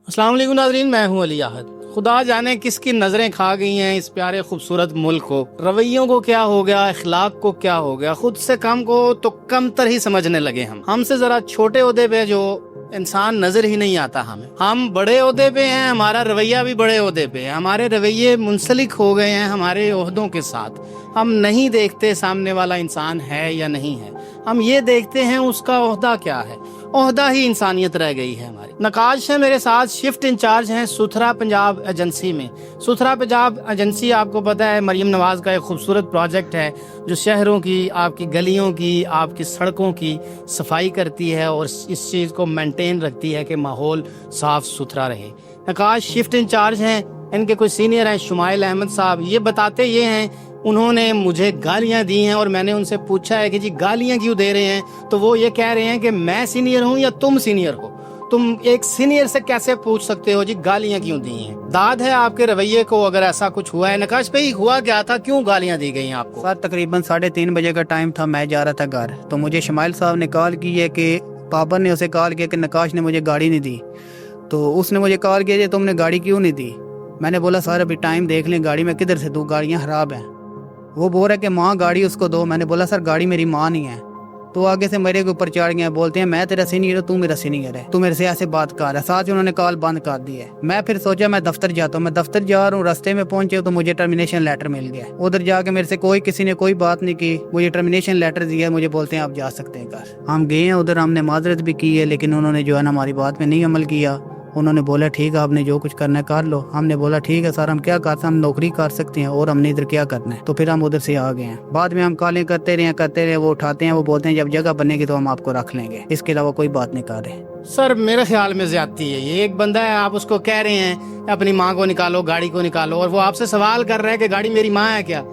अस्सलाम वालेकुम नाज़रीन, मैं हूं अली आहद। खुदा जाने किसकी नज़रें खा गई हैं इस प्यारे खूबसूरत मुल्क को। रवैयों को क्या हो गया, अखलाक को क्या हो गया, खुद से कम को तो कमतर ही समझने लगे। हमसे ज़रा छोटे ओहदे पे जो इंसान नज़र ही नहीं आता हमें। हम बड़े ओहदे पे हैं, हमारा रवैया भी बड़े ओहदे पे है, हमारे रवैये मुंसलिक हो गए हैं हमारे ओहदों के साथ। हम नहीं देखते सामने वाला इंसान है या नहीं है, हम ये देखते हैं उसका ओहदा क्या है। ओहदा ही इंसानियत रह गई है हमारी। नकाश है मेरे साथ, शिफ्ट इंचार्ज हैं सुथरा पंजाब एजेंसी में। सुथरा पंजाब एजेंसी आपको पता है मरियम नवाज का एक खूबसूरत प्रोजेक्ट है जो शहरों की, आपकी गलियों की, आपकी सड़कों की सफाई करती है और इस चीज़ को मेंटेन रखती है कि माहौल साफ सुथरा रहे। नकाश शिफ्ट इंचार्ज हैं, इनके कोई सीनियर हैं शुमाइल अहमद साहब। ये बताते ये हैं, उन्होंने मुझे गालियां दी हैं और मैंने उनसे पूछा है कि जी गालियां क्यों दे रहे हैं, तो वो ये कह रहे हैं कि मैं सीनियर हूं या तुम सीनियर हो। तुम एक सीनियर से कैसे पूछ सकते हो जी गालियां क्यों दी हैं। दाद है आपके रवैये को अगर ऐसा कुछ हुआ है। नकाश भाई हुआ क्या था, क्यों गालियां दी गई आपको? सर तकरीबन 3:30 बजे का टाइम था, मैं जा रहा था घर, तो मुझे शुमाइल साहब ने कॉल की है कि पापा ने उसे कॉल किया कि नकाश ने मुझे गाड़ी नहीं दी। तो उसने मुझे कॉल किया कि तुमने गाड़ी क्यों नहीं दी। मैंने बोला सर अभी टाइम देख लें, गाड़ी में किधर से दूँ, गाड़ियाँ खराब हैं। वो बोल रहा है कि माँ गाड़ी उसको दो। मैंने बोला सर गाड़ी मेरी माँ नहीं है। तो आगे से मेरे के ऊपर चढ़ गए, बोलते हैं मैं तेरा सीनियर हूँ, तू मेरा सीनियर है, तू मेरे से ऐसे बात कर रहा है। साथ ही उन्होंने कॉल बंद कर दी है। मैं फिर सोचा मैं दफ्तर जाता हूँ। मैं दफ्तर जा रहा हूँ, रास्ते में पहुंचे तो मुझे टर्मिनेशन लेटर मिल गया। उधर जाके मेरे से किसी ने कोई बात नहीं की, मुझे टर्मिनेशन लेटर दिया, मुझे बोलते हैं आप जा सकते हैं घर। हम गए हैं उधर, हमने माजरत भी की है, लेकिन उन्होंने जो है ना हमारी बात में नहीं अमल किया। उन्होंने बोला ठीक है आपने जो कुछ करना है कर लो। हमने बोला ठीक है सर, हम क्या कर सकते हैं, हम नौकरी कर सकते हैं और हमने इधर क्या करना है। तो फिर हम उधर से आ गए हैं। बाद में हम कॉलें करते रहे, वो उठाते हैं, वो बोलते हैं जब जगह बनेगी तो हम आपको रख लेंगे। इसके अलावा कोई बात नहीं कर रहे। सर मेरे ख्याल में ज्यादती है ये। एक बंदा है, आप उसको कह रहे हैं अपनी माँ को निकालो, गाड़ी को निकालो, और वो आपसे सवाल कर रहा है कि गाड़ी मेरी माँ है क्या।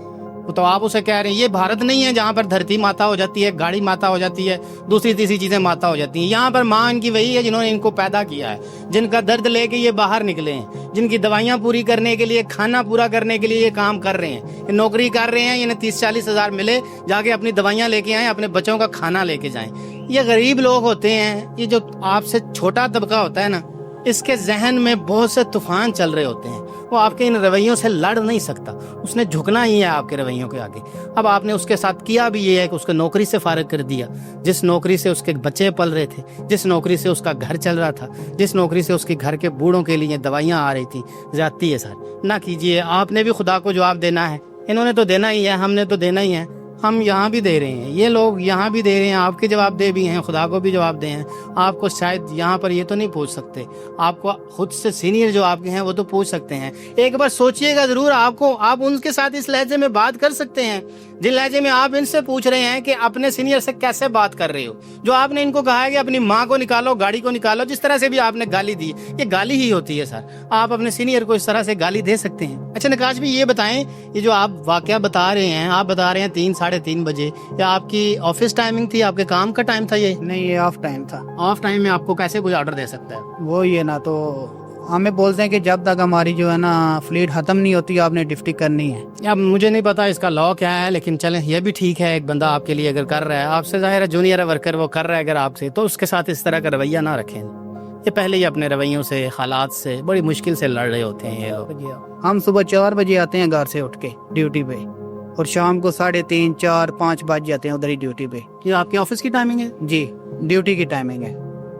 तो आप उसे कह रहे हैं ये भारत नहीं है जहाँ पर धरती माता हो जाती है, गाड़ी माता हो जाती है, दूसरी तीसरी चीजें माता हो जाती हैं। यहाँ पर माँ इनकी वही है जिन्होंने इनको पैदा किया है, जिनका दर्द लेके ये बाहर निकले हैं, जिनकी दवाइयाँ पूरी करने के लिए, खाना पूरा करने के लिए ये काम कर रहे हैं, ये नौकरी कर रहे हैं। इन्हें 30-40 हज़ार मिले, जाके अपनी दवाइयाँ लेके आए, अपने बच्चों का खाना लेके जाएं। ये गरीब लोग होते हैं। ये जो आपसे छोटा तबका होता है ना, इसके जहन में बहुत से तूफान चल रहे होते हैं। वो आपके इन रवैयों से लड़ नहीं सकता, उसने झुकना ही है आपके रवैयों के आगे। अब आपने उसके साथ किया भी ये है कि उसको नौकरी से फारिग कर दिया, जिस नौकरी से उसके बच्चे पल रहे थे, जिस नौकरी से उसका घर चल रहा था, जिस नौकरी से उसके घर के बूढ़ों के लिए दवाइयाँ आ रही थी। ज्यादती है सर, ना कीजिए। आपने भी खुदा को जवाब देना है, इन्होंने तो देना ही है, हमने तो देना ही है। हम यहाँ भी दे रहे हैं, ये लोग यहाँ भी दे रहे हैं, आपके जवाब दे भी हैं, खुदा को भी जवाब दे हैं। आपको शायद यहाँ पर ये तो नहीं पूछ सकते, आपको खुद से सीनियर जो आपके हैं वो तो पूछ सकते हैं। एक बार सोचिएगा जरूर, आप उनके साथ इस लहजे में बात कर सकते हैं जिन लहजे में आप इनसे पूछ रहे हैं कि अपने सीनियर से कैसे बात कर रहे हो। जो आपने इनको कहा है कि अपनी माँ को निकालो, गाड़ी को निकालो, जिस तरह से भी आपने गाली दी, ये गाली ही होती है सर। आप अपने सीनियर को इस तरह से गाली दे सकते हैं? अच्छा नकाश भी ये बताएं, ये जो आप वाकया बता रहे हैं, आप बता रहे हैं 3-3:30 बजे, या आपकी ऑफिस टाइमिंग थी, आपके काम का टाइम था? ये नहीं, ये ऑफ टाइम था। ऑफ टाइम में आपको कैसे कोई ऑर्डर दे सकता है? वो ये ना, तो हमें बोलते हैं कि जब तक हमारी जो है ना फ्लीट खत्म नहीं होती आपने ड्यूटी करनी है। अब मुझे नहीं पता इसका लॉ क्या है, लेकिन चलें ये भी ठीक है। एक बंदा आपके लिए अगर कर रहा है, आपसे जाहिर है जूनियर वर्कर वो कर रहा है अगर आपसे, तो उसके साथ इस तरह का रवैया ना रखें। ये पहले ही अपने रवैयों से, हालात से बड़ी मुश्किल से लड़ रहे होते हैं ये। हम सुबह 4 बजे आते हैं घर से उठ के ड्यूटी पे, और शाम को 3:30, 4, 5 बज जाते हैं उधर ही ड्यूटी पे। ये आपकी ऑफिस की टाइमिंग है? जी, ड्यूटी की टाइमिंग है।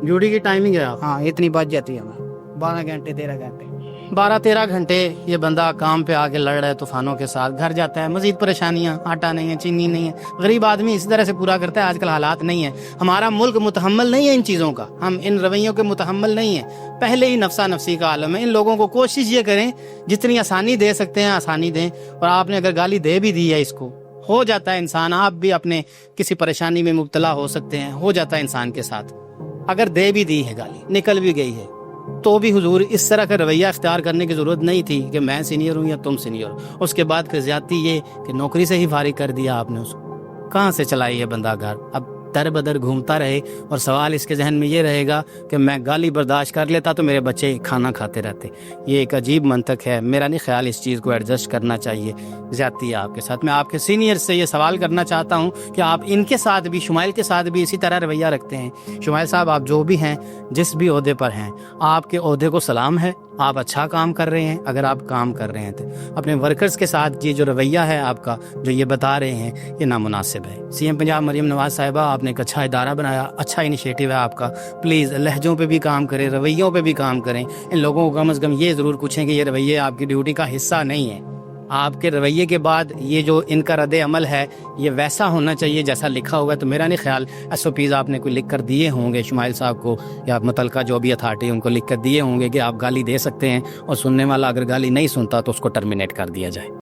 ड्यूटी की टाइमिंग है आप? हाँ, इतनी बज जाती है हमें। 12 घंटे 13 घंटे 12-13 घंटे ये बंदा काम पे आके लड़ रहा है तूफानों के साथ। घर जाता है, मजीद परेशानियां, आटा नहीं है, चीनी नहीं है। गरीब आदमी इसी तरह से पूरा करता है। आजकल हालात नहीं है, हमारा मुल्क मुतहम्मल नहीं है इन चीज़ों का, हम इन रवैयों के मुतहम्मल नहीं है। पहले ही नफसा नफसी का आलम है। इन लोगों को कोशिश ये करें जितनी आसानी दे सकते हैं आसानी दें। और आपने अगर गाली दे भी दी है, इसको हो जाता है इंसान, आप भी अपने किसी परेशानी में मुब्तला हो सकते हैं, हो जाता है इंसान के साथ। अगर दे भी दी है गाली, निकल भी गई है, तो भी हुजूर इस तरह का रवैया इख्तियार करने की जरूरत नहीं थी कि मैं सीनियर हूँ या तुम सीनियर हो। उसके बाद फिर ज्यादती ये कि नौकरी से ही फारिग कर दिया आपने उसको। कहाँ से चलाई है बंदा घर? अब दर बदर घूमता रहे और सवाल इसके जहन में ये रहेगा कि मैं गाली बर्दाश्त कर लेता तो मेरे बच्चे खाना खाते रहते। ये एक अजीब मंतक है, मेरा नहीं ख्याल इस चीज़ को एडजस्ट करना चाहिए। ज़्यादती है आपके साथ। मैं आपके सीनियर से ये सवाल करना चाहता हूँ कि आप इनके साथ भी, शुमाइल के साथ भी इसी तरह रवैया रखते हैं। शुमाइल साहब, आप जो भी हैं, जिस भी ओहदे पर हैं, आपके ओहदे को सलाम है, आप अच्छा काम कर रहे हैं। अगर आप काम कर रहे हैं तो अपने वर्कर्स के साथ ये जो रवैया है आपका, जो ये बता रहे हैं, ये नामुनासिब है। सीएम पंजाब मरीम नवाज साहिबा, आपने एक अच्छा इदारा बनाया, अच्छा इनिशिएटिव है आपका। प्लीज़ लहजों पे भी काम करें, रवैयों पे भी काम करें। इन लोगों को कम अज़ कम ये ज़रूर पूछें कि ये रवैये आपकी ड्यूटी का हिस्सा नहीं है। आपके रवैये के बाद ये जो इनका रद्द अमल है, ये वैसा होना चाहिए जैसा लिखा हुआ है। तो मेरा नहीं ख्याल SOPs आपने कोई लिख कर दिए होंगे शुमाइल साहब को, या मुतलका जो भी अथॉरिटी उनको लिख कर दिए होंगे कि आप गाली दे सकते हैं, और सुनने वाला अगर गाली नहीं सुनता तो उसको टर्मिनेट कर दिया जाए।